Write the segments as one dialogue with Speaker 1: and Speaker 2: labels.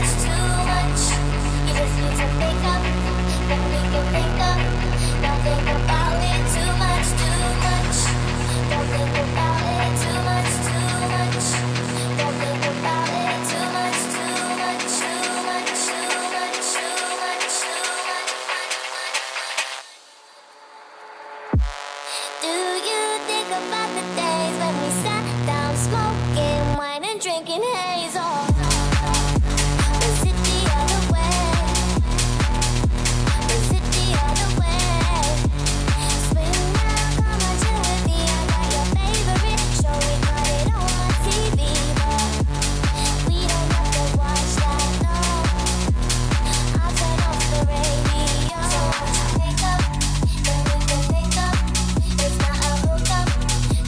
Speaker 1: Too much. You just need to pick up, then we can pick up. think about it too much, too much. Don't think about it too much, too much. Don't think about it too much, too much, too much, too much, too much, too much. Do you think about the days when we sat down smoking wine and drinking haze? Or was it the other way? Was it the other way? Swing now, come on, chill with me. I got your favorite show, we got it on TV, but we don't have to watch that, no. I'll turn off the radio. So won't you wake up, then we can make up. It's not a hookup,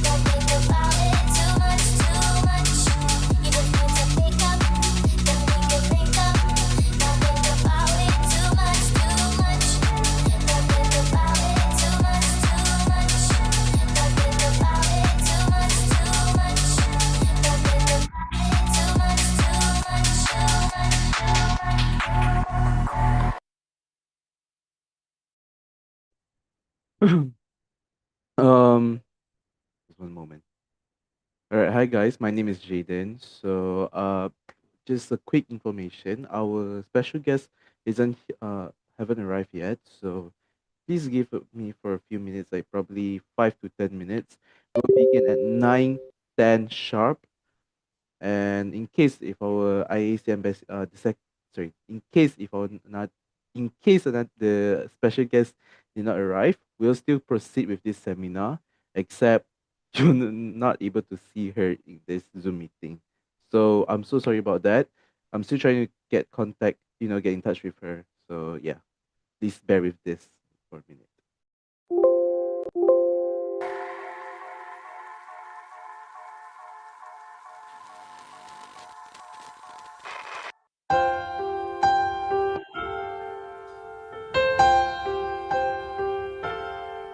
Speaker 1: don't think about it too much, too much. You just need to pick up, then we can make up. Don't think about it too much, too much. Don't think about it too much, too much. Don't think about it too much, too much. Don't think about it too much, too much, too much.
Speaker 2: Um, just one moment. All right, hi guys. My name is Jayden. Just a quick information. Our special guest haven't arrived yet, so please give me for a few minutes, like probably 5 to 10 minutes. We'll begin at 9:10 sharp. And in case if our IAC in case if our not in case that the special guest did not arrive, we'll still proceed with this seminar, except you're not able to see her in this Zoom meeting. So I'm so sorry about that. I'm still trying to get contact, get in touch with her. So yeah, please bear with this for a minute.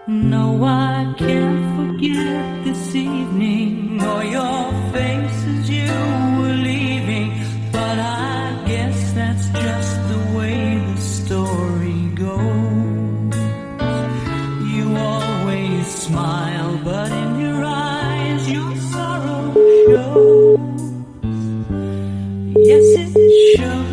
Speaker 3: No, I can't forget this evening or your face as you were leaving. But I guess that's just the way the story goes. You always smile, but in your eyes your sorrow shows. Yes, it shows.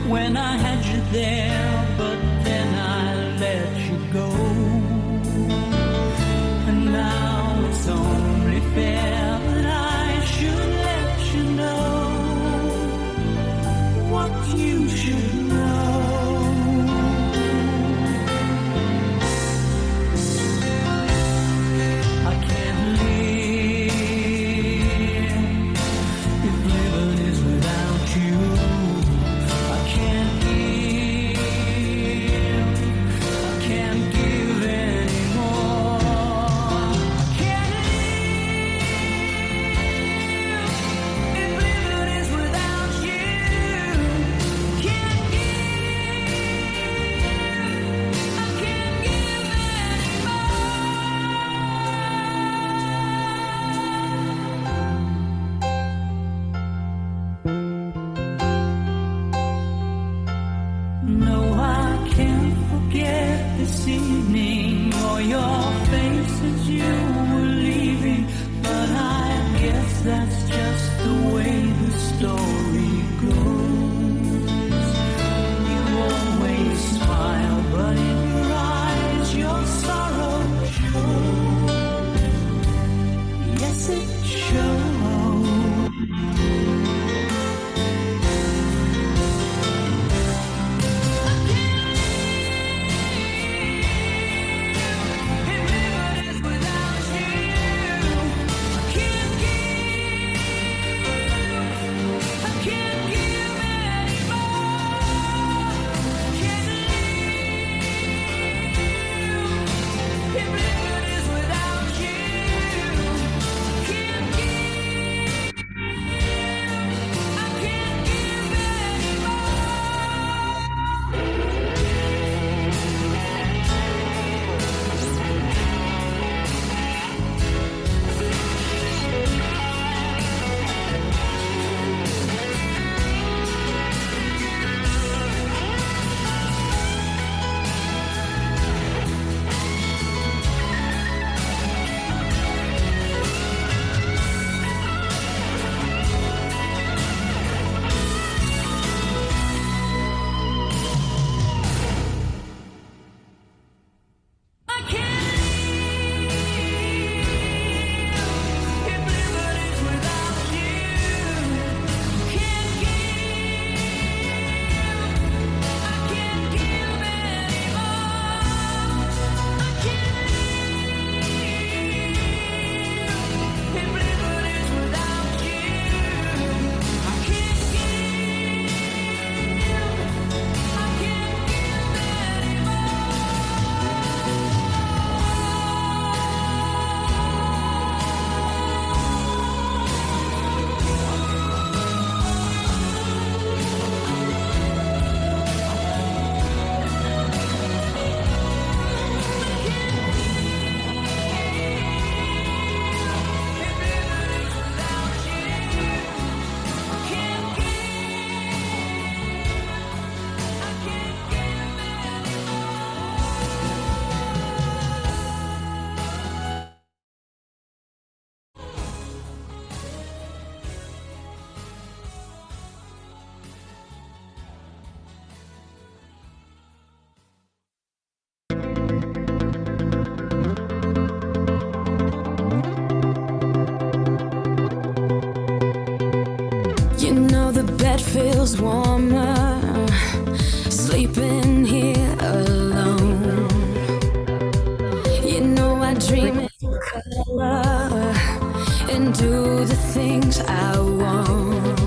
Speaker 3: When I had you there, but then I let you go. And now it's only fair that I should let you know what you should know. I can't live if living is without you. No, I can't forget this evening or your face as you were leaving. But I guess that's just the way the story goes. You always smile, but in your eyes your sorrow shows. Yes, it shows. If living is without you. feels warmer sleeping here alone. You know I dream in color and do the things I want.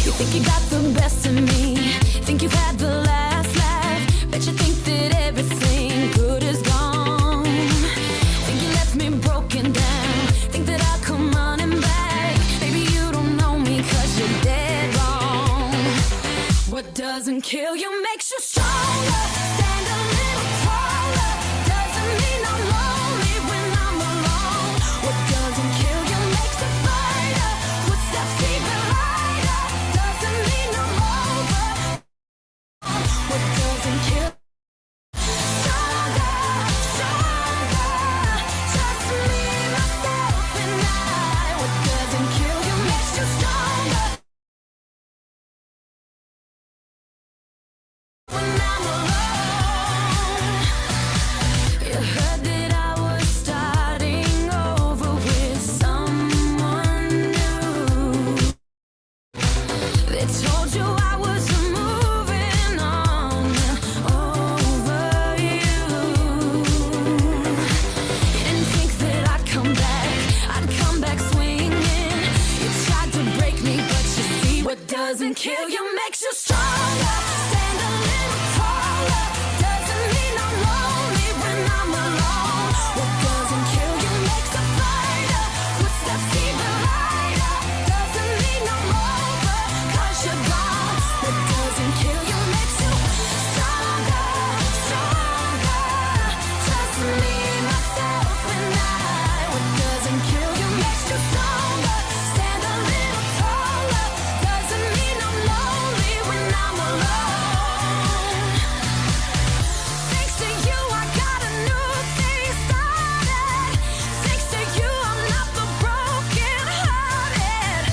Speaker 3: You think you got the best of me, think you've had the last laugh. Bet you think that everything good is gone. Think you left me broken down, think that I'll come running back. Maybe you don't know me 'cause you're dead wrong. What doesn't kill you makes you stronger. Stand a little taller. Doesn't mean I'm lonely when I'm alone. What doesn't kill you makes a fighter. Footsteps even lighter. Doesn't mean I'm over. What doesn't kill stronger, stronger. Just me, myself, and I. What doesn't kill you makes you stronger. When I'm alone, you heard that I was starting over with someone new. They told you I was moving on over you. You didn't think that I'd come back swinging. You tried to break me, but you see what doesn't kill you makes you stronger. Stand a little taller. Doesn't mean I'm lonely when I'm alone. What doesn't kill you makes a fighter. Footsteps even lighter. Doesn't mean I'm over, 'cause you're gone. What doesn't kill you makes you stronger, stronger. Just me, myself, and I. What doesn't kill you makes you stronger. Stand a little taller. Doesn't mean I'm lonely when I'm alone. Thanks to you, I got a new thing started. Thanks to you, I'm not the broken hearted.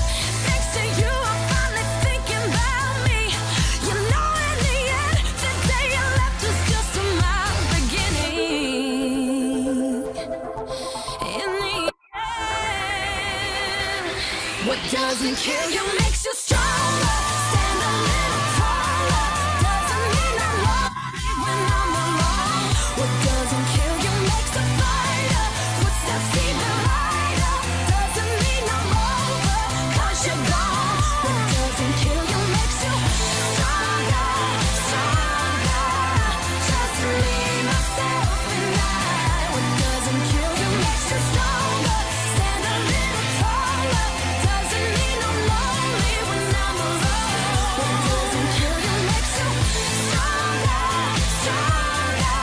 Speaker 3: Thanks to you, I'm finally thinking about me. You know, in the end, the day you left was just my beginning. In the end, what doesn't kill you makes you stronger. Stand a little taller. Doesn't mean I'm lonely when I'm alone. What doesn't kill you makes a fighter. Footsteps even lighter. Doesn't mean I'm over, 'cause you're gone. What doesn't kill you makes you stronger, stronger. Just me, myself, and I. What doesn't kill you makes you stronger. Stand a little taller. Doesn't mean I'm lonely when I'm alone. What doesn't kill you makes you stronger, stronger.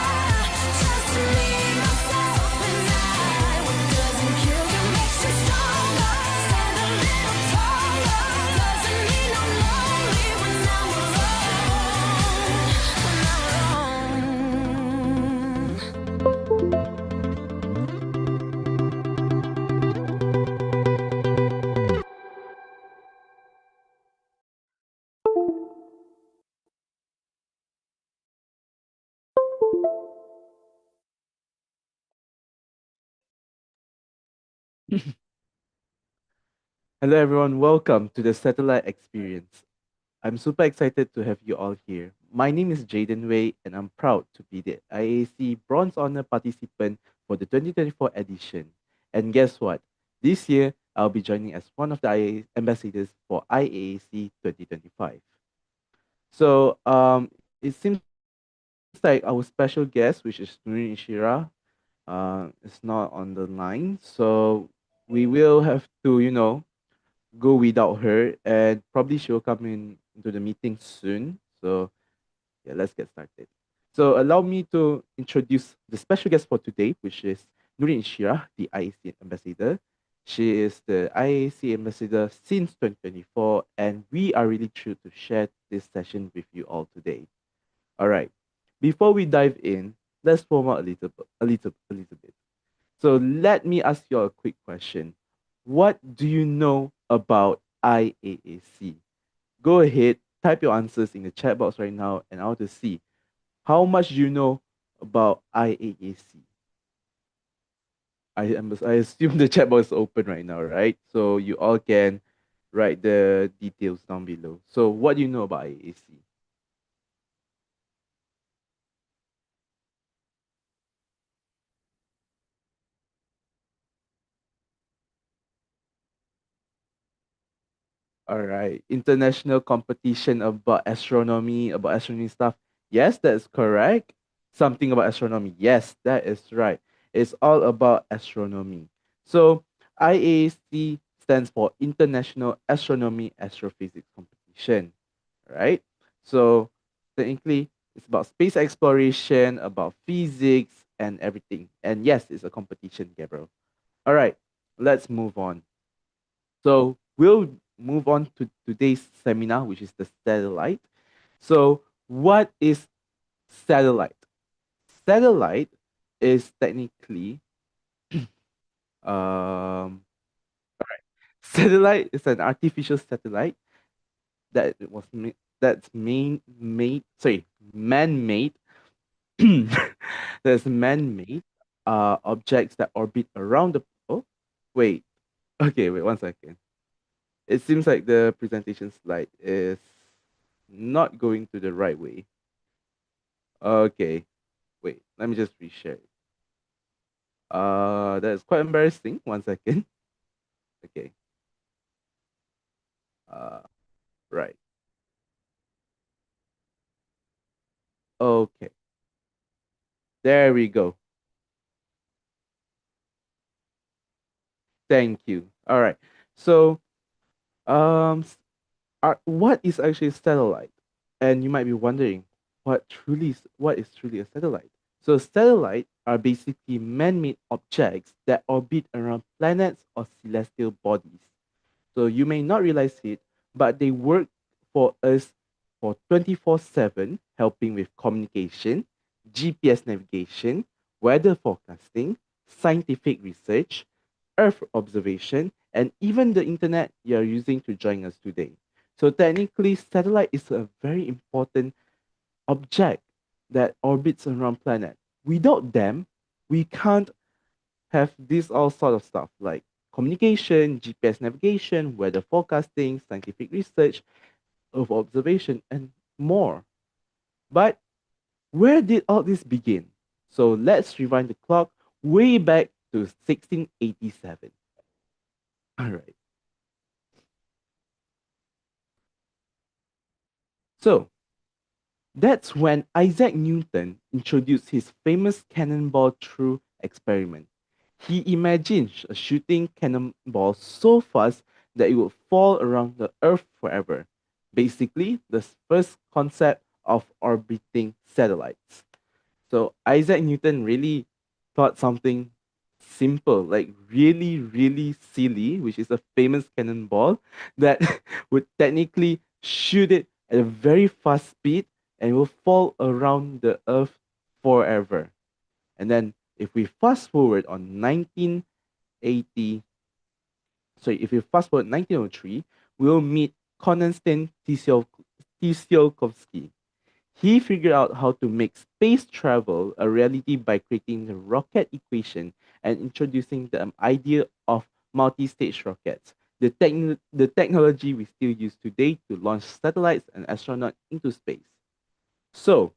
Speaker 3: Just me, myself, and I. What doesn't kill you makes you stronger. Stand a little taller. Doesn't mean I'm lonely when I'm alone. When I'm alone.
Speaker 2: Hello, everyone. Welcome to the Satellite Experience. I'm super excited to have you all here. My name is Jayden Wei, and I'm proud to be the IAC Bronze Honor participant for the 2024 edition. And guess what? This year, I'll be joining as one of the IA ambassadors for IAAC 2025. It seems like our special guest, which is Nurrin Insyirah, is not on the line. So we will have to, go without her, and probably she'll come into the meeting soon. So yeah, let's get started. So allow me to introduce the special guest for today, which is Nurrin Insyirah, the IAC ambassador. She is the IAC ambassador since 2024, and we are really thrilled to share this session with you all today. All right. Before we dive in, let's warm up a little bit. So let me ask you all a quick question. What do you know about IAAC? Go ahead, type your answers in the chat box right now, and I want to see how much do you know about IAAC. I assume the chat box is open right now, right? So you all can write the details down below. So, what do you know about IAC? All right. International competition about astronomy stuff. Yes, that's correct. Something about astronomy. Yes, that is right. It's all about astronomy. So, IAC stands for International Astronomy Astrophysics Competition, right? So, technically, it's about space exploration, about physics, and everything. And yes, it's a competition, Gabriel. All right, let's move on. So we'll move on to today's seminar, which is the satellite. So what is satellite? Satellite is technically um satellite is an artificial satellite that it was that's made sorry man-made that's man-made objects that orbit around the oh wait wait 1 second. It seems like the presentation slide is not going to the right way. Okay, wait, let me just reshare it. That's quite embarrassing. 1 second. Okay. Uh, right. Okay. There we go. Thank you. All right. So, what is actually a satellite? And you might be wondering, what is truly a satellite? So, satellites are basically man-made objects that orbit around planets or celestial bodies. So you may not realize it, but they work for us for 24/7, helping with communication, GPS navigation, weather forecasting, scientific research, Earth observation, and even the internet you're using to join us today. So technically, satellite is a very important object that orbits around planet. Without them, we can't have this all sort of stuff like communication, GPS navigation, weather forecasting, scientific research, Earth observation, and more. But where did all this begin? So let's rewind the clock way back to 1687. All right. So that's when Isaac Newton introduced his famous cannonball through experiment. He imagined shooting cannonball so fast that it would fall around the Earth forever. Basically, the first concept of orbiting satellites. So Isaac Newton really thought something simple, like really, really silly, which is a famous cannonball that would technically shoot it at a very fast speed and will fall around the earth forever. And then if we fast forward on 1980, if we fast forward 1903, we'll meet Konstantin Tsiolkovsky. He figured out how to make space travel a reality by creating the rocket equation and introducing the idea of multi-stage rockets, the technology we still use today to launch satellites and astronauts into space. So,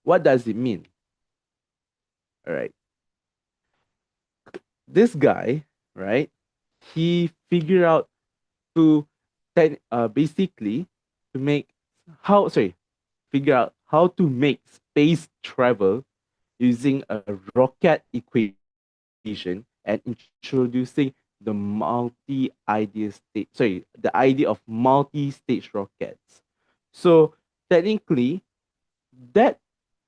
Speaker 2: what does it mean? All right, this guy, right? He figured out to basically to make how sorry figure out how to make space travel using a rocket equation and introducing the the idea of multi-stage rockets. So technically, that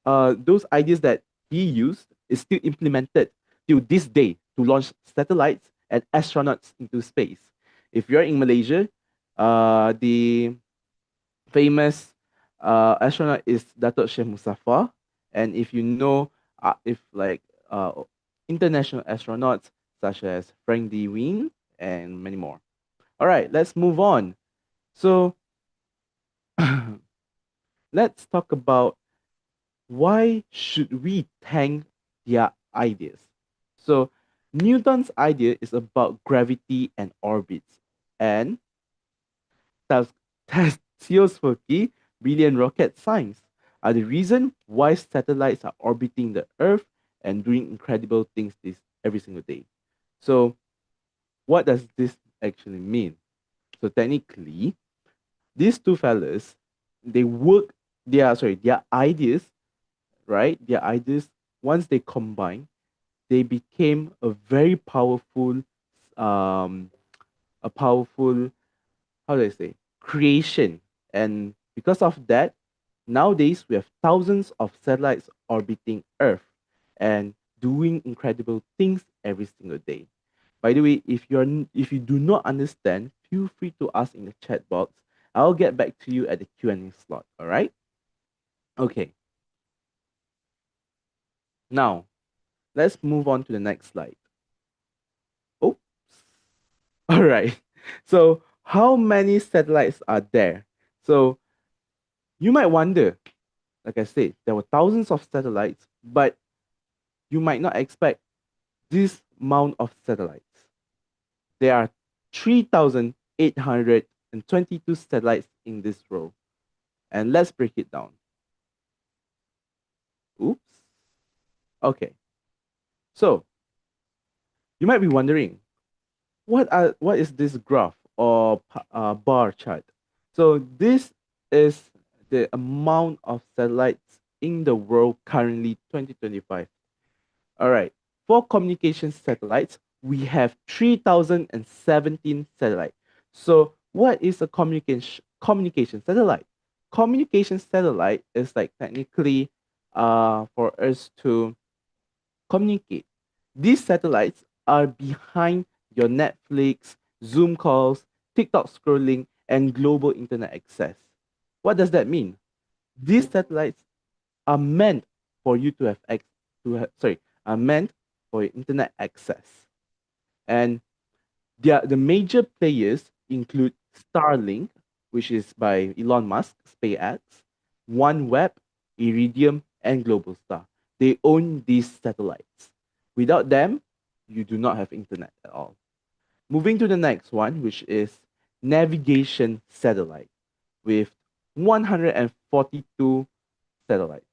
Speaker 2: those ideas that he used is still implemented till this day to launch satellites and astronauts into space. If you're in Malaysia, the famous astronaut is Datuk Syed Musaffar. And if you know, if like international astronauts such as Frank D. Wien and many more. All right, let's move on. So let's talk about why should we thank their ideas. So Newton's idea is about gravity and orbits. and Tas- Tasiosphere brilliant rocket science are the reason why satellites are orbiting the Earth and doing incredible things this every single day. So, what does this actually mean? So, technically, these two fellas, they work. Their ideas, right? Their ideas once they combine, they became um, a powerful how do I say, creation. And because of that, nowadays we have thousands of satellites orbiting Earth and doing incredible things every single day. By the way, if you do not understand, feel free to ask in the chat box. I'll get back to you at the Q&A slot. All right? Okay. Now, let's move on to the next slide. Oh, all right. So, how many satellites are there? So, you might wonder, like I said, there were thousands of satellites, but you might not expect this amount of satellites. There are 3,822 satellites in this row. And let's break it down. Oops. Okay. So you might be wondering, what is this graph or bar chart? So this is the amount of satellites in the world currently 2025. All right. For communication satellites, we have 3,017 satellites. So, what is a communication satellite? Communication satellite is like technically for us to communicate. These satellites are behind your Netflix, Zoom calls, TikTok scrolling, and global internet access. What does that mean? These satellites are meant for you to have are meant for internet access. And the major players include Starlink, which is by Elon Musk, SpaceX, OneWeb, Iridium, and Globalstar. They own these satellites. Without them, you do not have internet at all. Moving to the next one, which is navigation satellite with 142 satellites.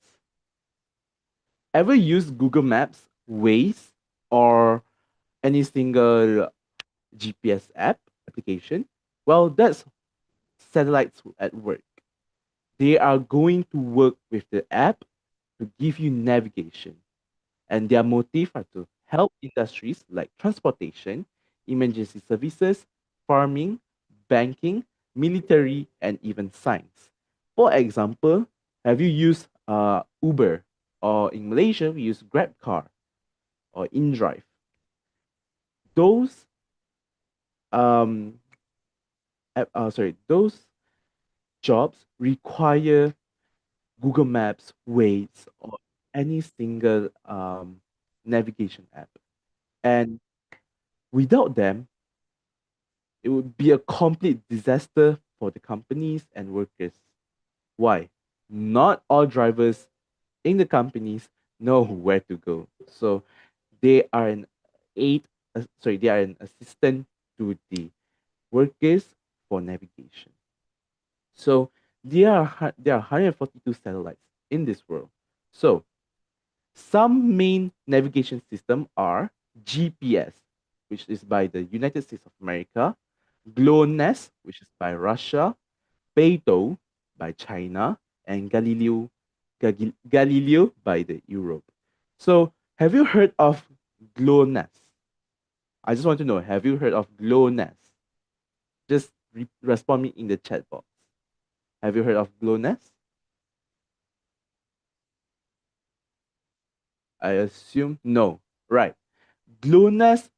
Speaker 2: Ever use Google Maps, Waze, or any single GPS application? Well, that's satellites at work. They are going to work with the app to give you navigation, and their motive are to help industries like transportation, emergency services, farming, banking, military, and even science. For example, have you used Uber, or in Malaysia we use Grab car or InDrive? Those um those jobs require Google Maps, Waze, or any single navigation app. And without them, it would be a complete disaster for the companies and workers. Why? Not all drivers in the companies know where to go. So they are an they are an assistant to the workers for navigation. So there are 142 satellites in this world. So some main navigation system are GPS, which is by the United States of America, GLONASS, which is by Russia, Beidou by China, and Galileo by the Europe. So have you heard of GLONASS? I just want to know, have you heard of GLONASS? Just respond me in the chat box. Have you heard of GLONASS? I assume no. Right. GLONASS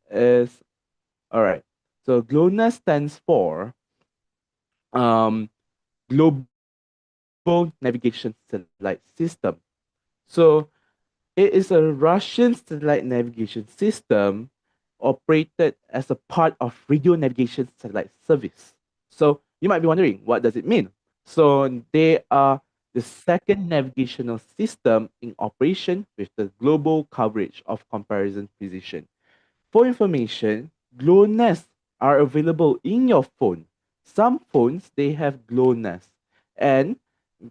Speaker 2: is all right. So GLONASS stands for um, Global Navigation Satellite System. So it is a Russian satellite navigation system operated as a part of radio navigation satellite service. So you might be wondering, what does it mean? So they are the second navigational system in operation with the global coverage of comparison precision. For information, GLONASS are available in your phone. Some phones they have GLONASS, and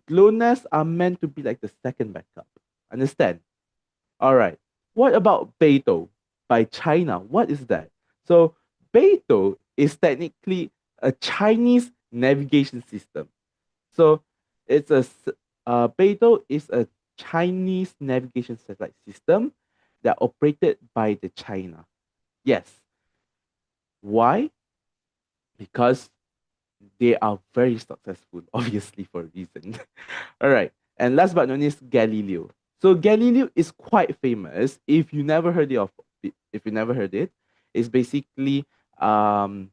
Speaker 2: GLONASS are meant to be like the second backup. Understand? All right. What about Beidou by China? What is that? So Beidou is technically a Chinese navigation system. So it's Beidou is a Chinese navigation satellite system that operated by the China. Yes. Why? Because they are very successful, obviously for a reason. All right. And last but not least, Galileo. So Galileo is quite famous. If you never heard it, it's basically um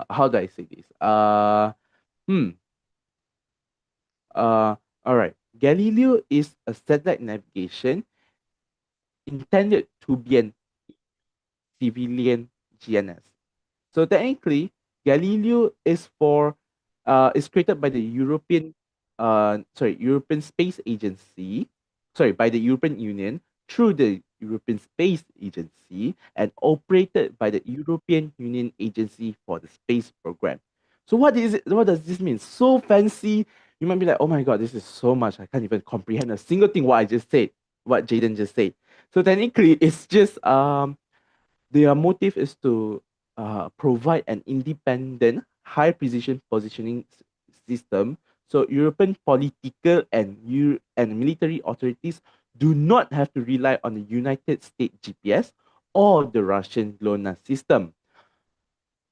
Speaker 2: how do I say this? Hmm. All right. Galileo is a satellite navigation intended to be an civilian GNS. So technically, Galileo is created by the European Space Agency, by the European Union through the European Space Agency and operated by the European Union Agency for the Space Program. So what is it? What does this mean? So fancy. You might be like, oh my god, this is so much. I can't even comprehend a single thing what I just said, what Jayden just said. So technically, it's just their motive is to provide an independent, high precision positioning system so European political and military authorities do not have to rely on the United States GPS or the Russian GLONASS system.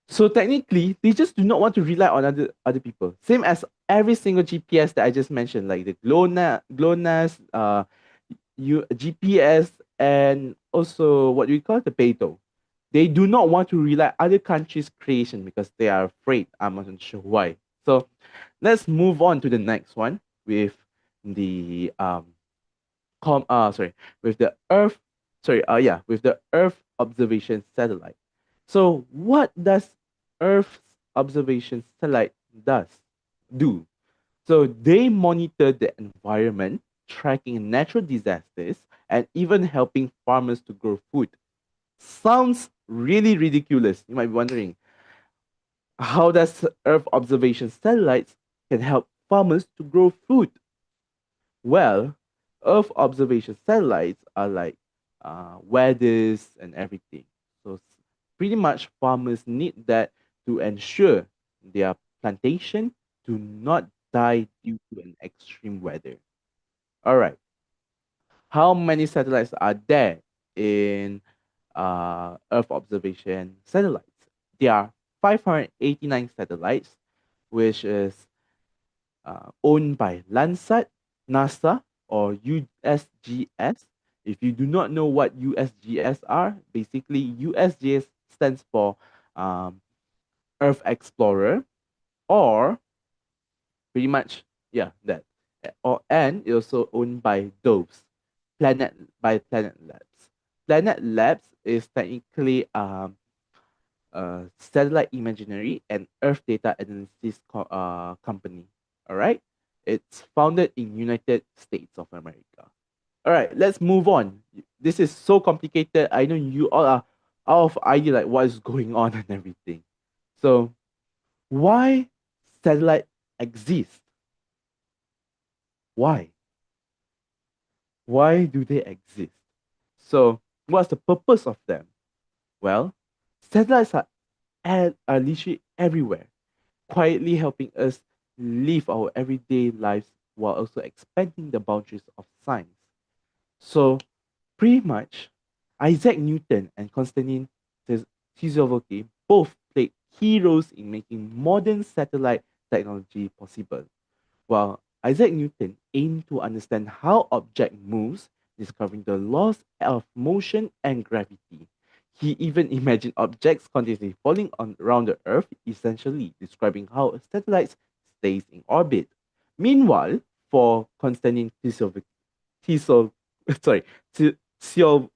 Speaker 2: So technically, they just do not want to rely on other people. Same as every single GPS that I just mentioned, like the GLONASS, GPS, and also what we call the Beidou. They do not want to rely other countries' creation because they are afraid. I'm not sure why. So let's move on to the next one with the with the Earth with the Earth observation satellite. So what does Earth's observation satellite does do? So they monitor the environment, tracking natural disasters, and even helping farmers to grow food. Sounds really ridiculous. You might be wondering, how does Earth observation satellites can help farmers to grow food? Well, Earth observation satellites are like weathers and everything. So pretty much farmers need that to ensure their plantation do not die due to an extreme weather. All right. How many satellites are there in Earth observation satellites? There are 589 satellites, which is owned by Landsat, NASA, or USGS. If you do not know what USGS are, basically USGS stands for um, Earth Explorer, or pretty much that. And it's also owned by DOVES, Planet Labs. Planet Labs is technically satellite imaginary and Earth data analysis company. All right, it's founded in United States of America. All right, let's move on. This is so complicated. I know you all are out of idea like what is going on and everything. So why satellite exist? Why? Why do they exist? So what's the purpose of them? Well, satellites are literally everywhere, quietly helping us live our everyday lives while also expanding the boundaries of science. So, pretty much, Isaac Newton and Konstantin Tsiolkovsky both played key roles in making modern satellite technology possible. While Isaac Newton aimed to understand how object moves, discovering the laws of motion and gravity. He even imagined objects continuously falling around the Earth, essentially describing how a satellite stays in orbit. Meanwhile, for Konstantin Tisol, sorry, Tsiol,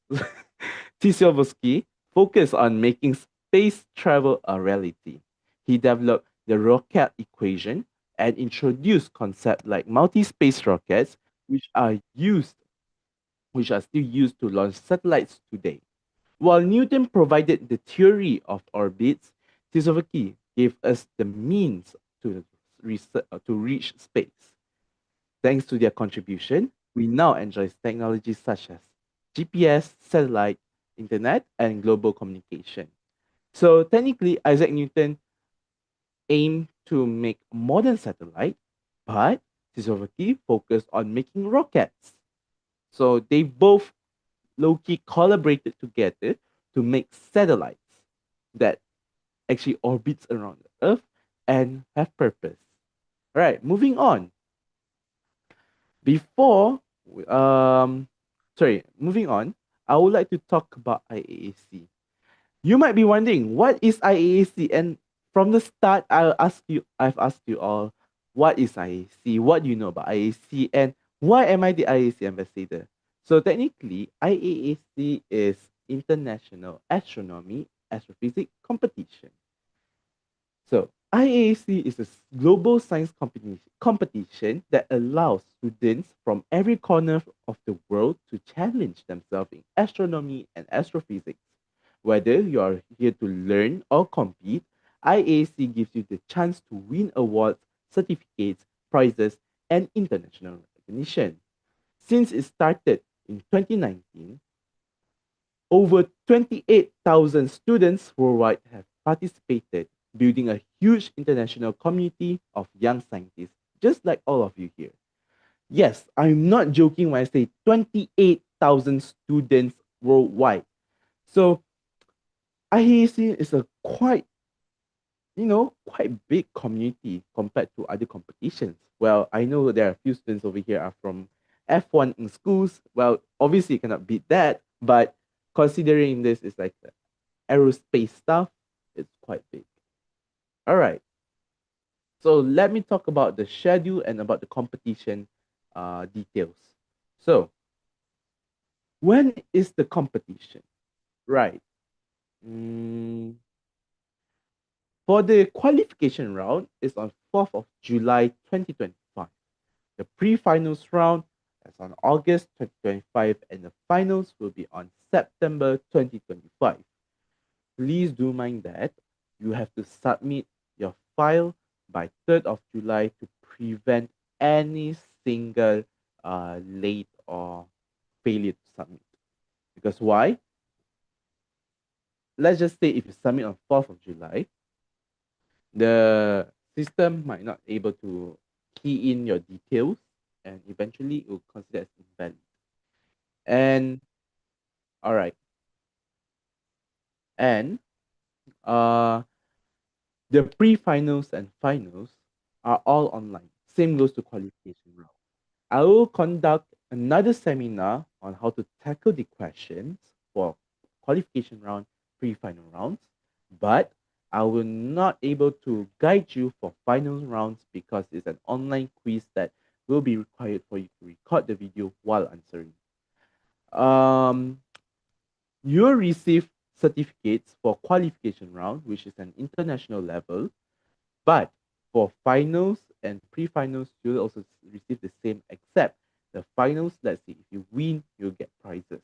Speaker 2: Tsiolkovsky focused on making space travel a reality. He developed the rocket equation and introduced concepts like multi-space rockets, which are still used to launch satellites today. While Newton provided the theory of orbits, Tsiolkovsky gave us the means to reach space. Thanks to their contribution, we now enjoy technologies such as GPS, satellite, internet, and global communication. So technically, Isaac Newton aimed to make modern satellite, but Tsiolkovsky focused on making rockets. So they both low-key collaborated together to make satellites that actually orbits around the Earth and have purpose. All right, moving on. Before, um, moving on, I would like to talk about IAAC. You might be wondering, what is IAAC? And from the start, I've asked you all, what is IAAC? What do you know about IAAC? And why am I the IAAC ambassador? So technically, IAAC is International Astronomy Astrophysics Competition. So IAAC is a global science competition that allows students from every corner of the world to challenge themselves in astronomy and astrophysics. Whether you are here to learn or compete, IAAC gives you the chance to win awards, certificates, prizes, and international recognition. Since it started in 2019, over 28,000 students worldwide have participated, building a huge international community of young scientists, just like all of you here. Yes, I'm not joking when I say 28,000 students worldwide. So IAC is a quite big community compared to other competitions. Well, I know there are a few students over here are from F1 in schools. Well, obviously you cannot beat that, but considering this is like the aerospace stuff, it's quite big. All right. So let me talk about the schedule and about the competition details. So when is the competition? Right. Mm, for the qualification round is on 4th of July 2025. The pre-finals round is on August 2025 and the finals will be on September 2025. Please do mind that you have to submit your file by 3rd of July to prevent any single late or failure to submit. Because why? Let's just say if you submit on 4th of July, the system might not able to key in your details and eventually it will consider as invalid. And all right. And uh the pre-finals and finals are all online. Same goes to qualification round. I will conduct another seminar on how to tackle the questions for qualification round, pre-final rounds, but I will not able to guide you for final rounds because it's an online quiz that will be required for you to record the video while answering. Um, you'll receive certificates for qualification round, which is an international level, but for finals and pre-finals, you'll also receive the same, except the finals, let's see, if you win, you'll get prizes.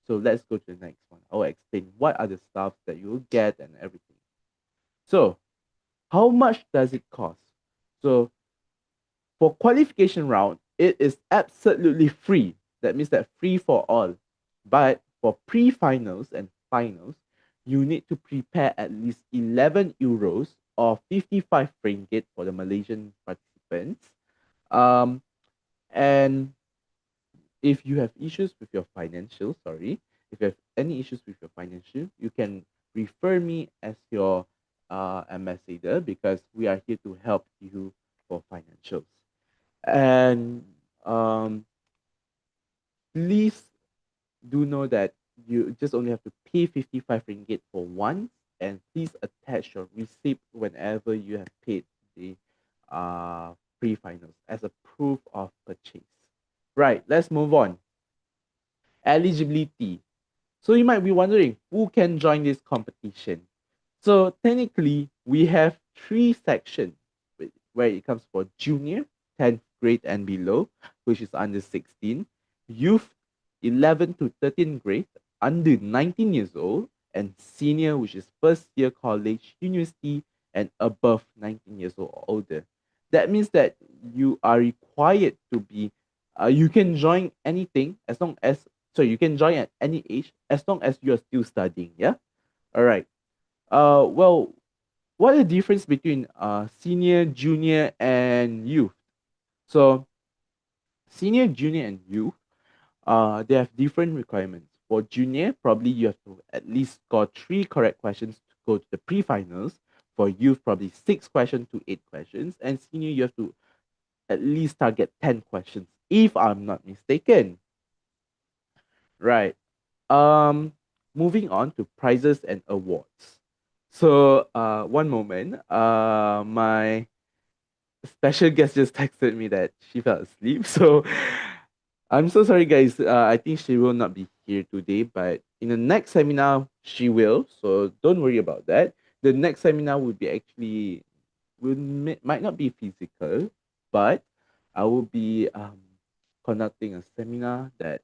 Speaker 2: So let's go to the next one. I'll explain what are the stuff that you'll get and everything. So how much does it cost? So for qualification round, it is absolutely free. That means that free for all. But for pre-finals and finals, you need to prepare at least 11 euros or 55 ringgit for the Malaysian participants. And if you have issues with your financial, if you have any issues with your financial, you can refer me as your ambassador because we are here to help you for financials. And please do know that you just only have to pay 55 ringgit for once, and please attach your receipt whenever you have paid the pre-finals as a proof of purchase. Right, let's move on. Eligibility. So you might be wondering who can join this competition. So technically, we have three sections where it comes for junior, 10th grade and below, which is under 16, youth, 11 to 13th grade, under 19 years old, and senior, which is first year college, university, and above 19 years old or older. That means that you are required to be, you can join anything as long as, so you can join at any age as long as you're still studying. Yeah. All right. Well, what is the difference between senior, junior, and youth? So, senior, junior, and youth, they have different requirements. For junior, probably you have to at least score three correct questions to go to the pre-finals. For youth, probably 6 questions to 8 questions. And senior, you have to at least target 10 questions, if I'm not mistaken. Right. Um, Moving on to prizes and awards. So, one moment. My special guest just texted me that she fell asleep. So I'm so sorry, guys. I think she will not be here today, but in the next seminar, she will. So don't worry about that. The next seminar will be actually might not be physical, but I will be conducting a seminar that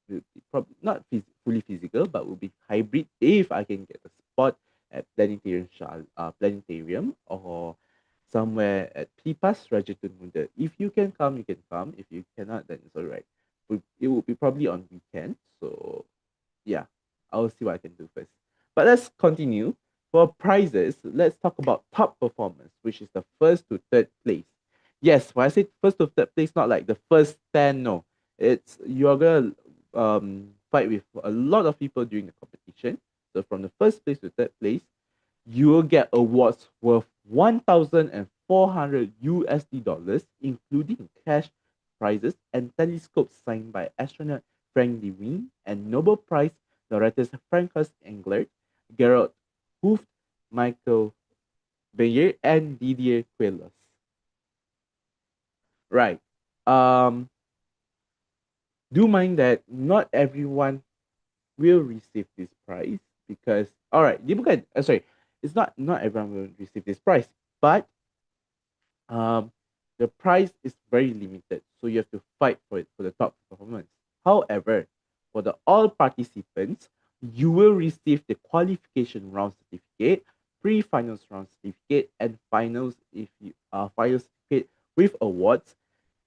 Speaker 2: will be probably not fully physical, but will be hybrid if I can get a spot at planetarium or somewhere at Pipas Rajatun Muda. If you can come, you can come. If you cannot, then it's all right. It will be probably on weekend. So yeah, I'll see what I can do first. But let's continue. For prizes, let's talk about top performance, which is the first to third place. Yes, when I say first to third place, not like the first 10, no. It's you're gonna fight with a lot of people during the competition. So from the first place to third place, you will get awards worth 1,400 USD dollars, including cash prizes and telescopes signed by astronaut Frank Lewin and Nobel Prize laureates Francis Englert, Gerald Hooft, Michael Beyer, and Didier Queloz. Right. Um, do mind that not everyone will receive this prize because all right, di bukan sorry, it's not everyone will receive this prize, but um the prize is very limited, so you have to fight for it for the top performance. However, for the all participants, you will receive the qualification round certificate, pre-finals round certificate, and finals if you final certificate with awards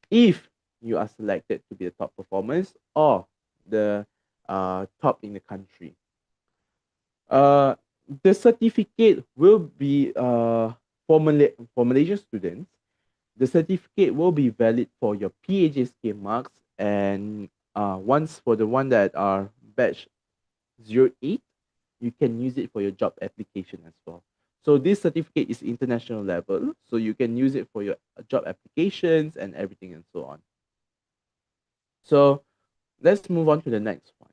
Speaker 2: if you are selected to be the top performance or the top in the country. Uh, the certificate will be for Malaysian students. The certificate will be valid for your PAJSK marks and once for the one that are batch 08, you can use it for your job application as well. So this certificate is international level, so you can use it for your job applications and everything and so on. So let's move on to the next one.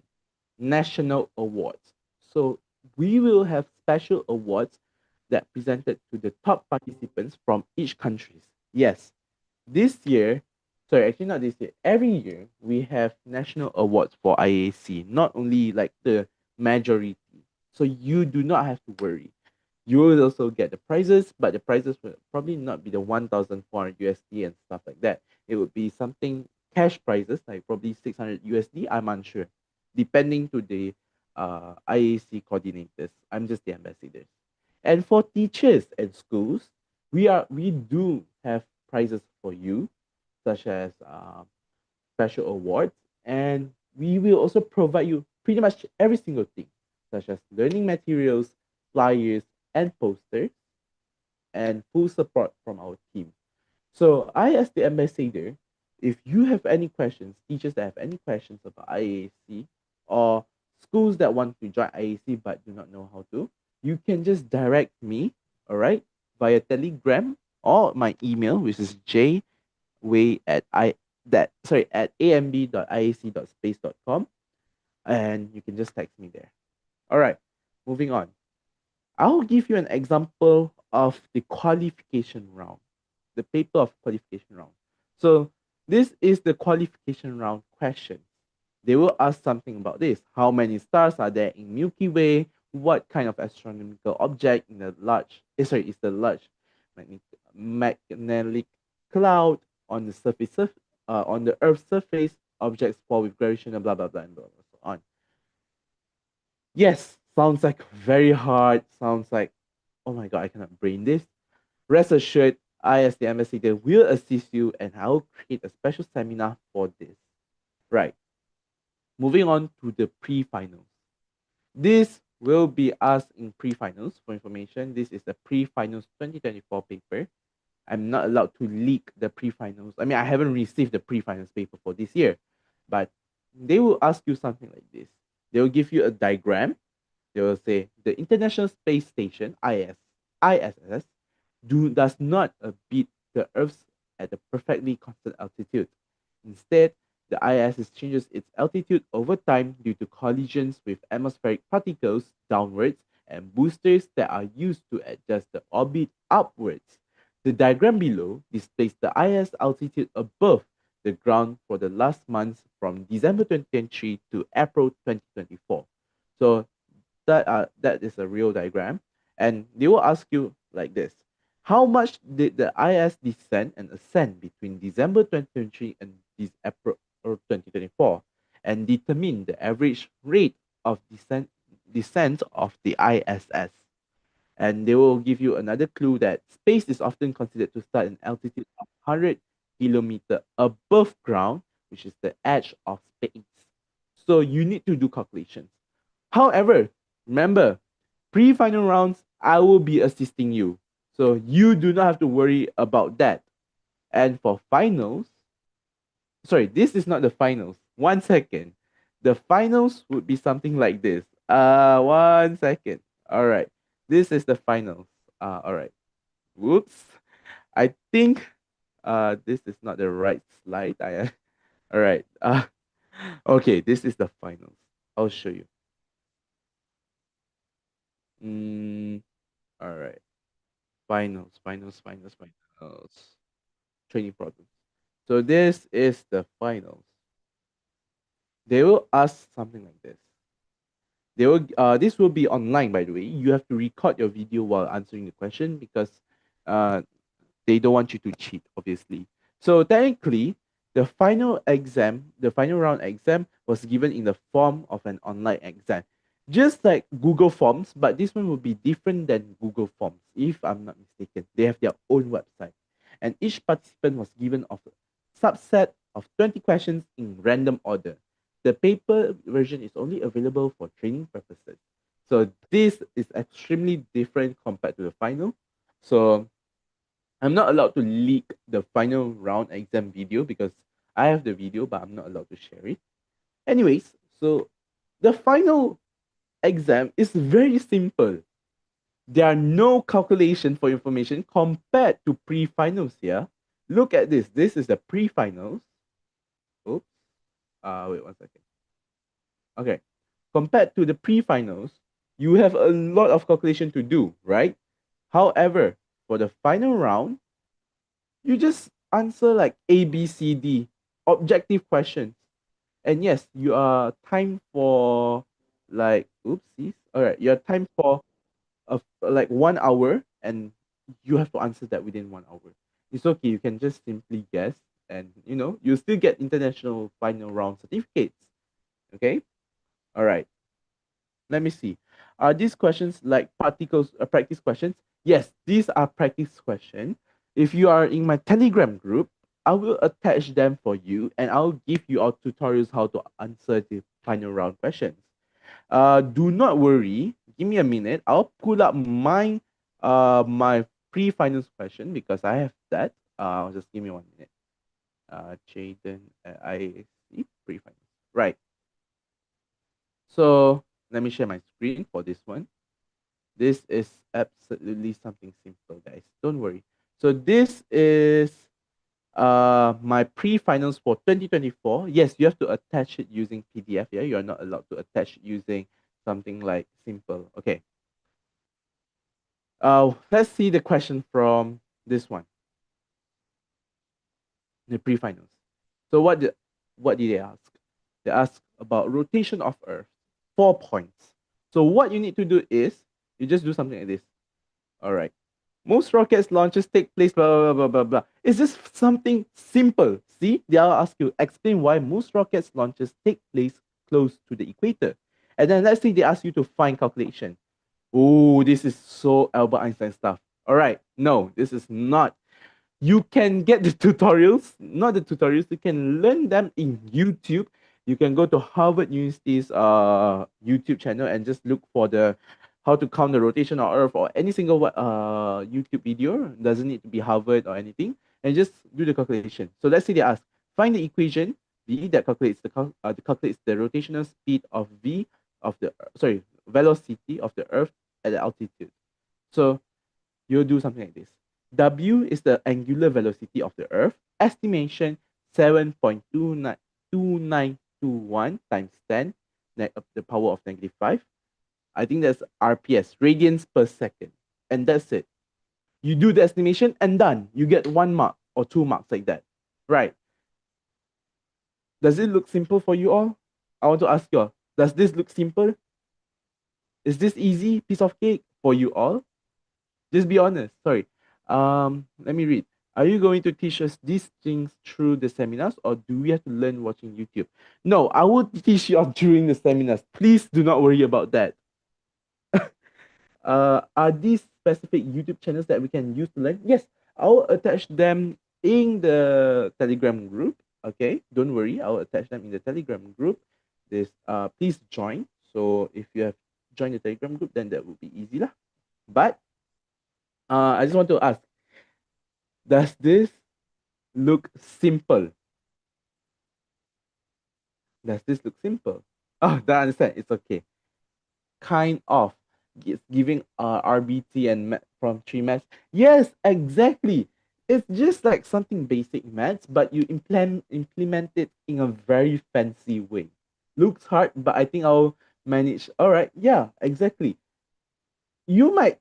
Speaker 2: National awards. So we will have special awards that presented to the top participants from each countries. Yes, this year, sorry, actually not this year. Every year we have national awards for IAC, not only like the majority. So you do not have to worry. You will also get the prizes, but the prizes will probably not be the 1,400 USD and stuff like that. It would be something cash prizes, like probably 600 USD. I'm unsure, depending to the IAC coordinators. I'm just the ambassadors. And for teachers and schools, we do have prizes for you, such as special awards, and we will also provide you pretty much every single thing, such as learning materials, flyers, and posters, and full support from our team. So I, as the ambassador, if you have any questions, teachers that have any questions about IAC, or schools that want to join IAC but do not know how to, you can just direct me, all right, via Telegram or my email, which is jway at I that sorry at amb.iac.space.com, and you can just text me there. All right, moving on. I'll give you an example of the qualification round, the paper of qualification round. So this is the qualification round question. They will ask something about this. How many stars are there in Milky Way? What kind of astronomical object in the large, is the large magnetic cloud on the on the Earth's surface? Objects fall with gravitational blah blah blah and blah, blah so on. Yes, sounds like very hard. Sounds like, oh my god, I cannot brain this. Rest assured, I, as the ambassador, will assist you and I'll create a special seminar for this. Right. Moving on to the pre-finals. This will be asked in pre-finals for information. This is the pre-finals 2024 paper. I'm not allowed to leak the pre-finals. I mean, I haven't received the pre-finals paper for this year, but they will ask you something like this. They will give you a diagram. They will say the International Space Station ISS does not beat the Earth's at a perfectly constant altitude. Instead, the ISS changes its altitude over time due to collisions with atmospheric particles downwards and boosters that are used to adjust the orbit upwards. The diagram below displays the ISS altitude above the ground for the last months from December 2023 to April 2024. So that is a real diagram, and they will ask you like this: how much did the IS descend and ascend between December 2023 and this April 2024, and determine the average rate of descent of the ISS. And they will give you another clue that space is often considered to start an altitude of 100 kilometer above ground, which is the edge of space. So you need to do calculations. However, remember, pre-final rounds, I will be assisting you. So you do not have to worry about that. And for finals, sorry, this is not the finals. 1 second. The finals would be something like this. 1 second. All right. This is the finals. All right. Whoops. I think this is not the right slide. All right. Okay, this is the finals. I'll show you. All right. Finals. Training problems. So this is the finals. They will ask something like this. They will this will be online, by the way. You have to record your video while answering the question because uh they don't want you to cheat, obviously. So technically, the final round exam was given in the form of an online exam. Just like Google Forms, but this one will be different than Google Forms, if I'm not mistaken. They have their own website. And each participant was given of a subset of 20 questions in random order. The paper version is only available for training purposes. So this is extremely different compared to the final. So I'm not allowed to leak the final round exam video because I have the video, but I'm not allowed to share it. Anyways, so the final exam is very simple. There are no calculation for information compared to pre-finals here. Look at this. This is the pre-finals. Oops. Wait 1 second. Okay. Compared to the pre-finals, you have a lot of calculation to do, right? However, for the final round, you just answer like A, B, C, D, objective questions. And yes, you are time for like oopsies. All right, you're time for like 1 hour, and you have to answer that within 1 hour. It's okay. You can just simply guess, and you still get international final round certificates. Okay. All right. Let me see. Are these questions like particles practice questions? Yes, these are practice questions. If you are in my Telegram group, I will attach them for you and I'll give you all tutorials how to answer the final round questions. Do not worry. Give me a minute. I'll pull up my pre-finals question because I have that. Just give me 1 minute. Jayden, I see pre-finals. Right. So let me share my screen for this one. This is absolutely something simple, guys. Don't worry. So this is my pre-finals for 2024. Yes, you have to attach it using PDF. Yeah, you are not allowed to attach it using something like simple. Okay. Let's see the question from this one. The pre-finals. So what did they ask? They asked about rotation of Earth. 4 points. So what you need to do is you just do something like this. All right. Most rockets launches take place, blah, blah, blah, blah, blah. It's just something simple. See, they'll ask you, explain why most rockets launches take place close to the equator. And then let's say they ask you to find calculation. Oh, this is so Albert Einstein stuff. All right, no, this is not. You can get the tutorials, not the tutorials, you can learn them in YouTube. You can go to Harvard University's YouTube channel and just look for the how to count the rotation of Earth or any single YouTube video. Doesn't need to be Harvard or anything, and just do the calculation. So let's say they ask, find the equation V that calculates the rotational speed of V of the velocity of the Earth at the altitude. So you'll do something like this. W is the angular velocity of the Earth. Estimation 7.2921 times 10 the power of negative 5. I think that's RPS, radians per second. And that's it. You do the estimation and done. You get 1 mark or 2 marks like that. Right. Does it look simple for you all? I want to ask you all. Does this look simple? Is this easy piece of cake for you all? Just be honest. Sorry. Let me read. Are you going to teach us these things through the seminars, or do we have to learn watching YouTube? No, I will teach you all during the seminars. Please do not worry about that. Are these specific YouTube channels that we can use to learn? Yes, I'll attach them in the Telegram group. Okay, don't worry, I'll attach them in the Telegram group. Please join. So if you have joined the Telegram group, then that would be easy lah. But I just want to ask, does this look simple? Does this look simple? Oh, I understand. It's okay. Kind of. It's giving RBT and from 3 maths. Yes, exactly. It's just like something basic maths, but you implement it in a very fancy way. Looks hard, but I think I'll manage. All right. Yeah, exactly. You might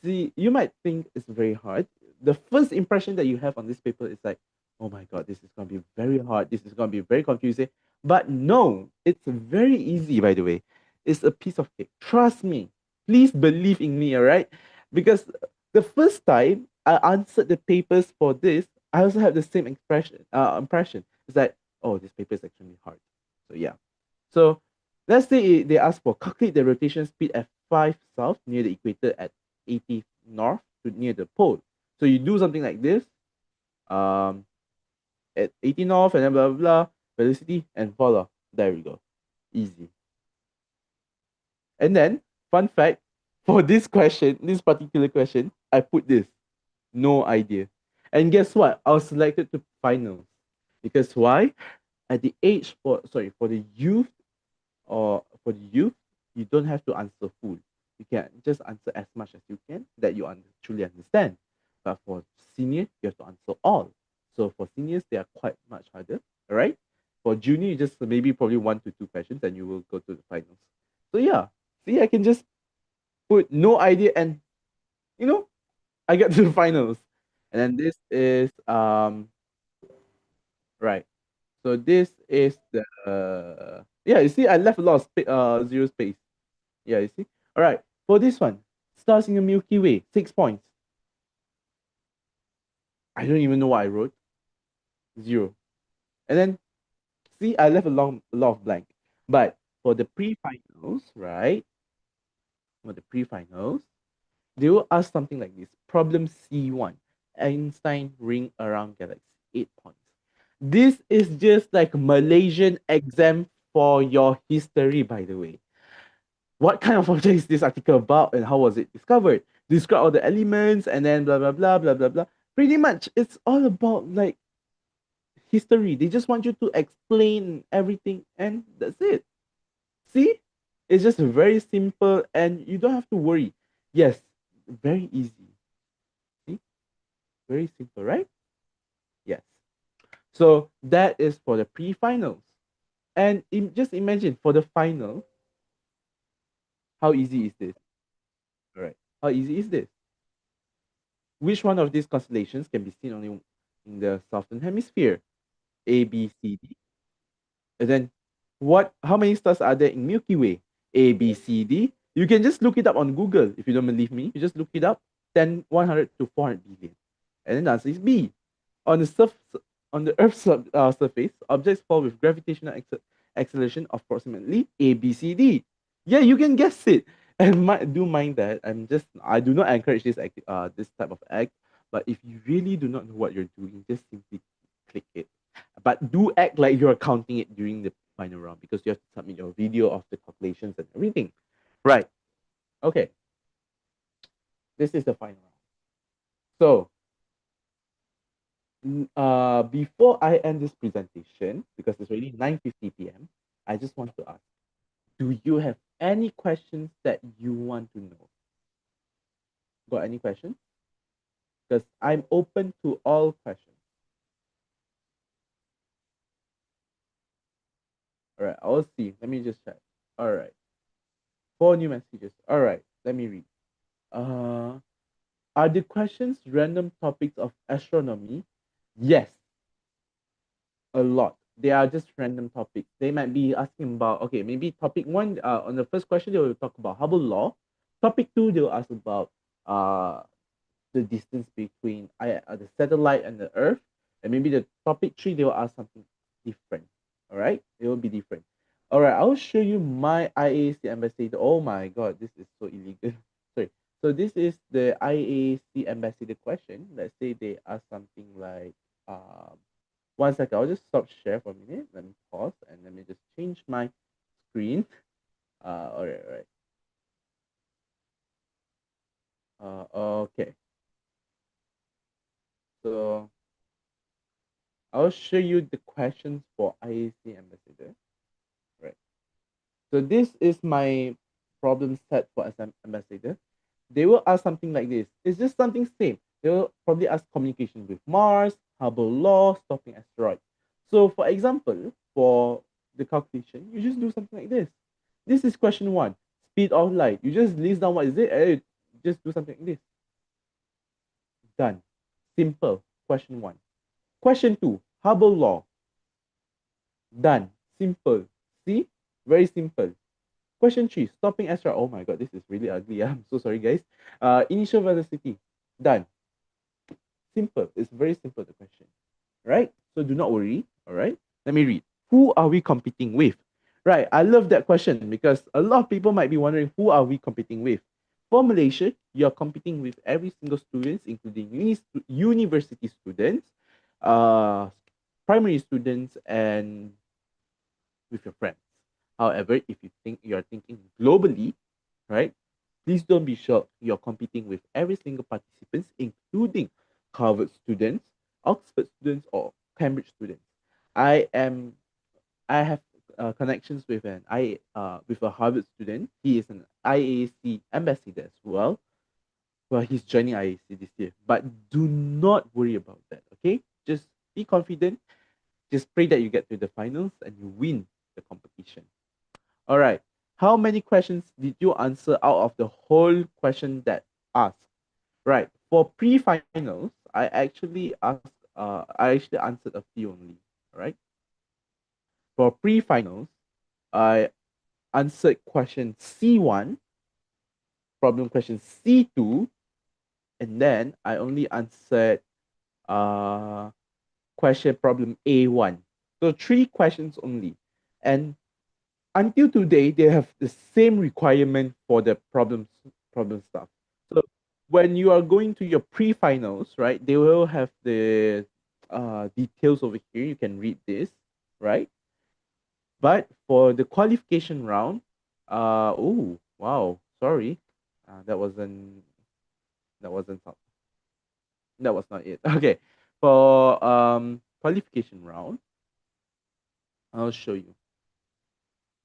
Speaker 2: think it's very hard. The first impression that you have on this paper is like, oh my god, this is going to be very hard, this is going to be very confusing. But no, it's very easy, by the way. It's a piece of cake, trust me. Please believe in me, all right? Because the first time I answered the papers for this, I also had the same impression. It's like, oh, this paper is extremely hard. So yeah. So let's say they ask for calculate the rotation speed at 5 south near the equator at 80 north to near the pole. So you do something like this, at 80 north and then blah blah blah, velocity and voila. There we go. Easy. And then, fun fact, for this particular question, I put this. No idea. And guess what? I was selected to finals. Because why? At the age for the youth, you don't have to answer full. You can just answer as much as you can that you truly understand. But for senior, you have to answer all. So for seniors, they are quite much harder. All right. For junior, you just probably 1 to 2 questions, and you will go to the finals. So yeah, see, I can just put no idea, and I get to the finals. And then this is right. So this is the yeah. You see, I left a lot of zero space. Yeah, you see. All right. For this one, stars in the Milky Way, 6 points. I don't even know what I wrote. 0. And then, see, I left a lot of blank. But for the pre-finals, right? For the pre-finals, they will ask something like this. Problem C1. Einstein ring around galaxy. 8 points. This is just like Malaysian exam for your history, by the way. What kind of object is this article about and how was it discovered? Describe all the elements and then blah, blah, blah, blah, blah, blah. Pretty much, it's all about like history. They just want you to explain everything and that's it. See? It's just very simple and you don't have to worry. Yes, very easy. See? Very simple, right? Yes. So that is for the pre-finals. And just imagine for the final, how easy is this? All right. How easy is this? Which one of these constellations can be seen only in the southern hemisphere? A, B, C, D. And then how many stars are there in Milky Way? A, B, C, D. You can just look it up on Google. If you don't believe me, you just look it up. 100 to 400 billion. And then the answer is B. On the Earth's surface, objects fall with gravitational acceleration of approximately A, B, C, D. Yeah, you can guess it. And do mind that I do not encourage this type of act. But if you really do not know what you're doing, just simply click it. But do act like you're counting it during the final round because you have to submit your video of the calculations and everything. Right. Okay. This is the final round. So before I end this presentation, because it's already 9:50 p.m., I just want to ask, do you have any questions that you want to know? Got any questions? Because I'm open to all questions. All right, I'll see. Let me just check. All right, 4 new messages. All right, let me read. Uh, are the questions random topics of astronomy? Yes, a lot. They are just random topics. They might be asking about, okay, maybe topic one, on the first question, they will talk about Hubble law. Topic two, they'll ask about uh, the distance between the satellite and the Earth. And maybe the topic three, they will ask something different. All right, it will be different. All right, I'll show you my IAC ambassador. Oh my God, this is so illegal. Sorry. So this is the IAC ambassador question. Let's say they ask something like, um, one second, I'll just stop share for a minute. Let me pause and let me just change my screen. All right, all right. Okay. So I'll show you the questions for IAC ambassador. Right. So this is my problem set for ambassador. They will ask something like this. It's just something same. They will probably ask communication with Mars, Hubble law, stopping asteroid. So for example, for the calculation, you just do something like this. This is question one. Speed of light. You just list down what is it and you just do something like this. Done. Simple. Question one. Question two. Hubble law. Done. Simple. See? Very simple. Question three, stopping asteroid. Oh my God, this is really ugly. I'm so sorry, guys. Initial velocity. Done. Simple. It's very simple, the question. Right? So do not worry. All right. Let me read. Who are we competing with? Right. I love that question because a lot of people might be wondering who are we competing with? For Malaysia, you're competing with every single students, including university students, uh, primary students, and with your friends. However, if you're thinking globally, right? Please don't be shocked. You're competing with every single participants, including Harvard students, Oxford students, or Cambridge students. I am. I have connections with with a Harvard student. He is an IAC ambassador as well. Well, he's joining IAC this year. But do not worry about that. Okay, just be confident. Just pray that you get to the finals and you win the competition. All right. How many questions did you answer out of the whole question that asked? Right. For pre-finals, I actually answered a few only. All right. For pre-finals, I answered question C1, problem question C2, and then I only answered uh question problem A1. So 3 questions only. And until today, they have the same requirement for the problem stuff. So when you are going to your pre-finals, right, they will have the details over here. You can read this, right? But for the qualification round, oh wow, sorry, that wasn't that was not it. Okay, for qualification round, I'll show you.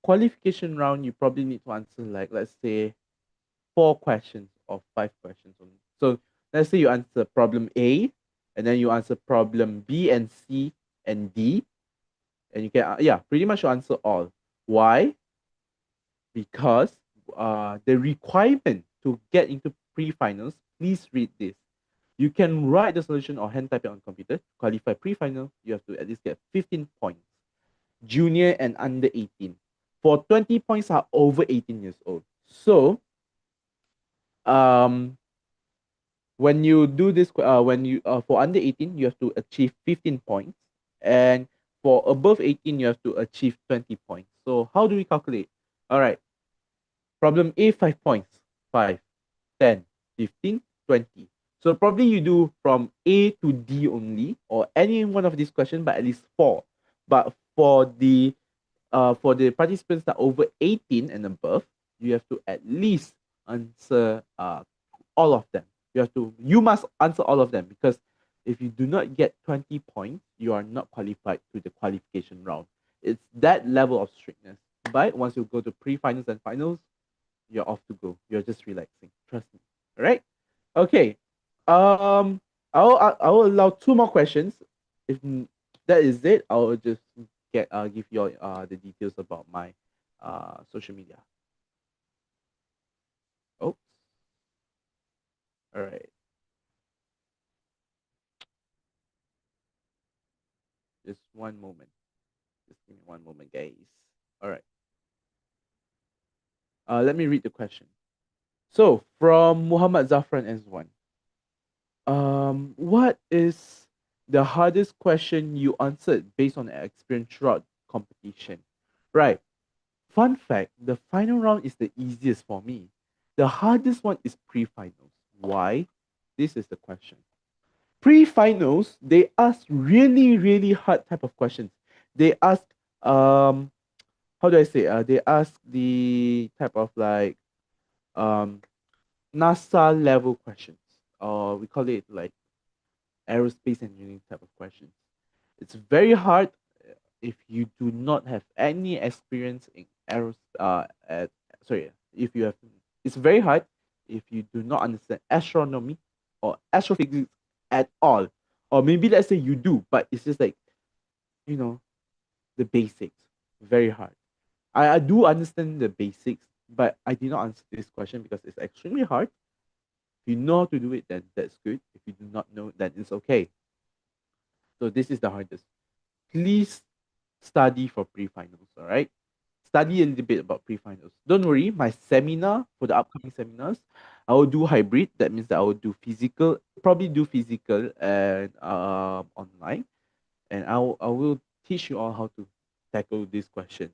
Speaker 2: Qualification round, you probably need to answer like, let's say, 4 questions or 5 questions only. So let's say you answer problem A, and then you answer problem B and C and D, and you can yeah, pretty much you answer all. Why? Because the requirement to get into pre-finals, please read this. You can write the solution or hand type it on computer. Qualify pre-final, you have to at least get 15 points. Junior and under 18. For 20 points are over 18 years old. So um when you do this when you for under 18 you have to achieve 15 points, and for above 18 you have to achieve 20 points. So how do we calculate? All right, Problem A, 5 points. 5, 10, 15, 20. So probably you do from A to D only, or any one of these questions, but at least four. But for the participants that are over 18 and above, you have to at least answer all of them. You must answer all of them, because if you do not get 20 points, you are not qualified to the qualification round. It's that level of strictness. But once you go to pre-finals and finals, you're off to go. You're just relaxing. Trust me. All right. Okay. I will allow two more questions. If that is it, I'll just give you all the details about my social media. Oh, all right. Just one moment. Just give me one moment, guys. All right. Let me read the question. So from Muhammad Zafran S1. What is the hardest question you answered based on experience throughout competition? Right. Fun fact, the final round is the easiest for me. The hardest one is pre-finals. Why? This is the question. Pre-finals, they ask really, really hard type of questions. They ask um how do I say? They ask the type of like um NASA level questions. Or we call it like aerospace engineering type of questions. It's very hard if you do not have any experience in if you have, it's very hard if you do not understand astronomy or astrophysics at all. Or maybe let's say you do, but it's just like, you know, the basics. Very hard. I do understand the basics, but I did not answer this question because it's extremely hard. If you know how to do it, then that's good. If you do not know, then it's okay. So this is the hardest. Please study for pre-finals, all right? Study a little bit about pre-finals. Don't worry, my seminar for the upcoming seminars, I will do hybrid. That means that I will do physical, probably do physical and online, and I will teach you all how to tackle this question.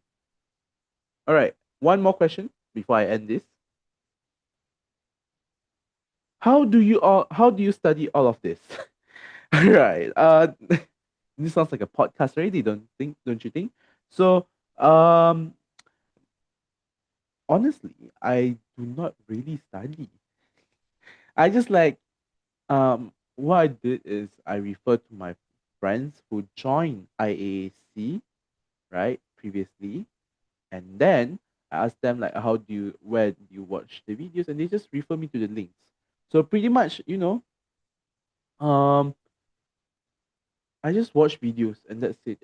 Speaker 2: All right, one more question before I end this. How do you study all of this? All right. This sounds like a podcast already, don't you think? So, honestly, I do not really study. I just like what I did is I refer to my friends who joined IAAC, right, previously, and then I asked them like where do you watch the videos, and they just refer me to the links. So pretty much, um I just watch videos and that's it.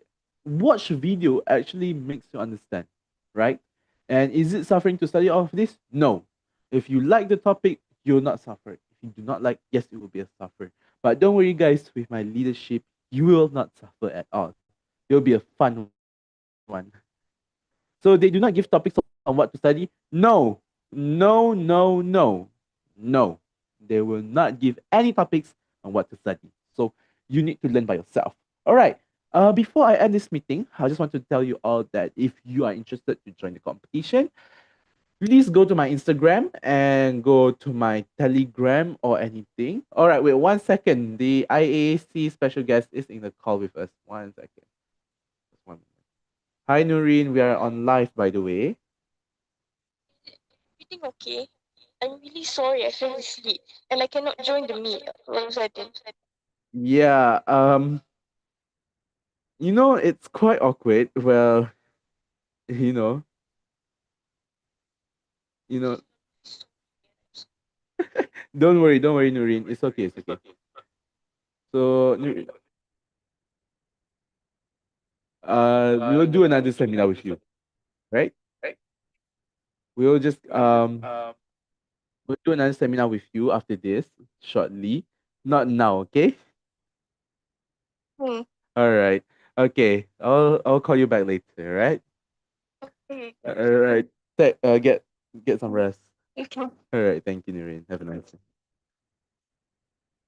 Speaker 2: Watch video actually makes you understand, right? And is it suffering to study all of this? No. If you like the topic, you'll not suffer. If you do not like, yes, it will be a suffer. But don't worry, guys, with my leadership, you will not suffer at all. It will be a fun one. So they do not give topics on what to study? No. No. They will not give any topics on what to study. So you need to learn by yourself. All right. Before I end this meeting, I just want to tell you all that if you are interested to join the competition, please go to my Instagram and go to my Telegram or anything. All right, wait 1 second. The IAC special guest is in the call with us. 1 second. Just 1 minute. Hi, Nurrin. We are on live, by the way.
Speaker 4: Everything okay? I'm really sorry I fell asleep and I cannot join the meet all of a sudden.
Speaker 2: Yeah. It's quite awkward. Well, you know, you know. Don't worry, Nureen. It's okay. It's okay. So, we'll do another seminar with you, right? We'll just we'll do another seminar with you after this shortly. Not now, okay?
Speaker 4: Hmm.
Speaker 2: All right. Okay. I'll call you back later, right?
Speaker 4: Okay.
Speaker 2: All right. Get some rest.
Speaker 4: Okay.
Speaker 2: All right. Thank you, Nureen. Have a nice day.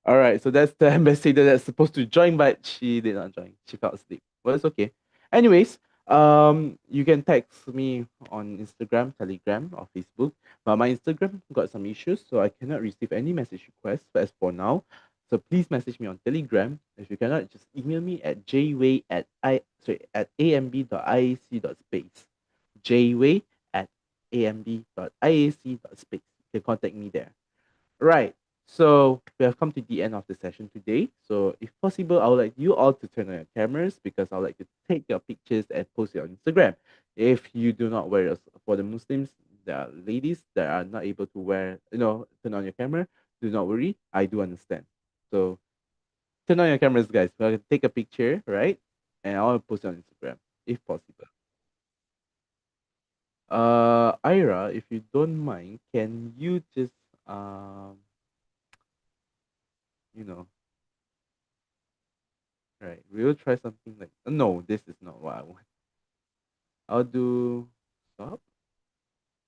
Speaker 2: All right, so that's the ambassador that's supposed to join, but she did not join. She fell asleep. Well, it's okay. Anyways, You can text me on Instagram, Telegram, or Facebook. But my Instagram got some issues, so I cannot receive any message requests as for now. So please message me on Telegram. If you cannot, just email me at jway at amb.iac.space. Jway at amb.iac.space. You can contact me there. Right. So we have come to the end of the session today. So if possible, I would like you all to turn on your cameras because I would like to take your pictures and post it on Instagram. If you do not wear for the Muslims, there are ladies that are not able to wear, turn on your camera. Do not worry. I do understand. So turn on your cameras, guys. We'll take a picture, right? And I'll post it on Instagram if possible. Ira, if you don't mind, can you just you know, right? We'll try something like no, this is not what I want. I'll do stop.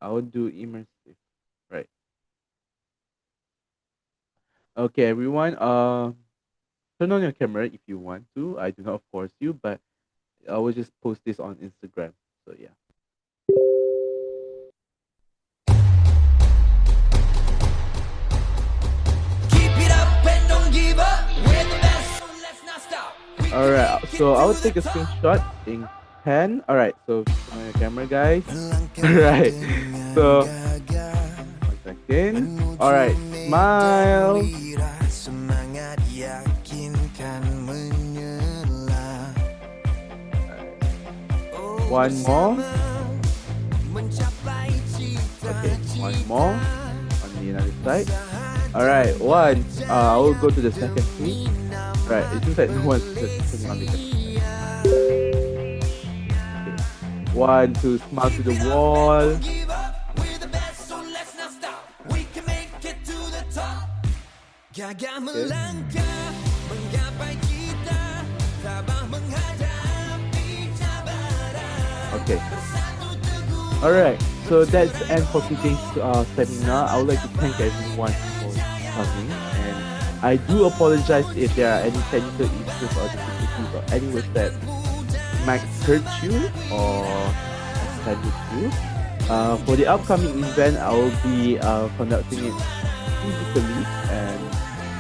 Speaker 2: I'll do immersive. Right. Okay, everyone. Turn on your camera if you want to. I do not force you, but I will just post this on Instagram. So yeah. All right, so I'll take a screenshot in 10. All right, so turn on your camera, guys. All right, so 1 second. All right, smile. One more. Okay, one more on the other side. All right, one. I will go to the second tweet. Right, it seems like no one's turning on the camera. Okay. One, two, smile to the wall. Okay. Alright, so that's the end for today's seminar. I would like to thank everyone for coming, and I do apologize if there are any technical issues or difficulties or any words that might hurt you or offend you. For the upcoming event, I will be conducting it physically and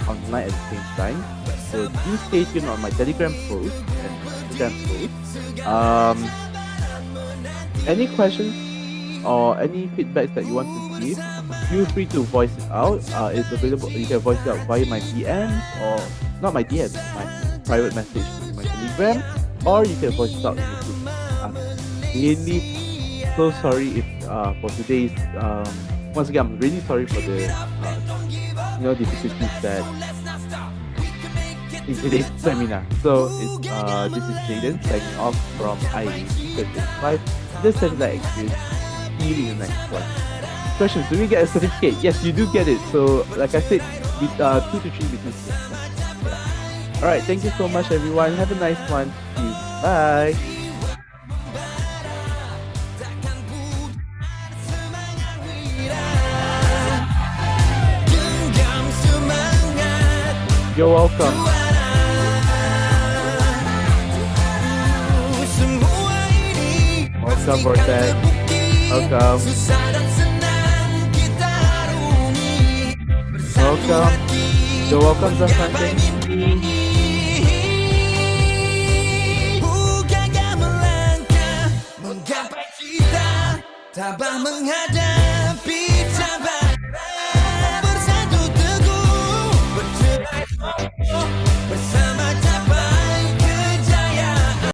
Speaker 2: online at the same time. So do stay tuned on my Telegram post and Instagram post. Any questions or any feedbacks that you want to give, feel free to voice it out. It's available. You can voice it out via my DMs or not my DMs, my private message to my Telegram, or you can voice it out in the group. I'm really so sorry if for today's. Once again, I'm really sorry for the difficulties that in today's seminar. So it's this is Jayden signing off from IE5. This seminar experience. See you in the next one. Questions: do we get a certificate? Yes, you do get it. So, like I said, with 2 to 3 business days. Yeah. All right. Thank you so much, everyone. Have a nice one. See you. Bye. You're welcome. Welcome, Vortex. Welcome. Welcome. You're welcome, Zafante.
Speaker 3: Tabah menghadap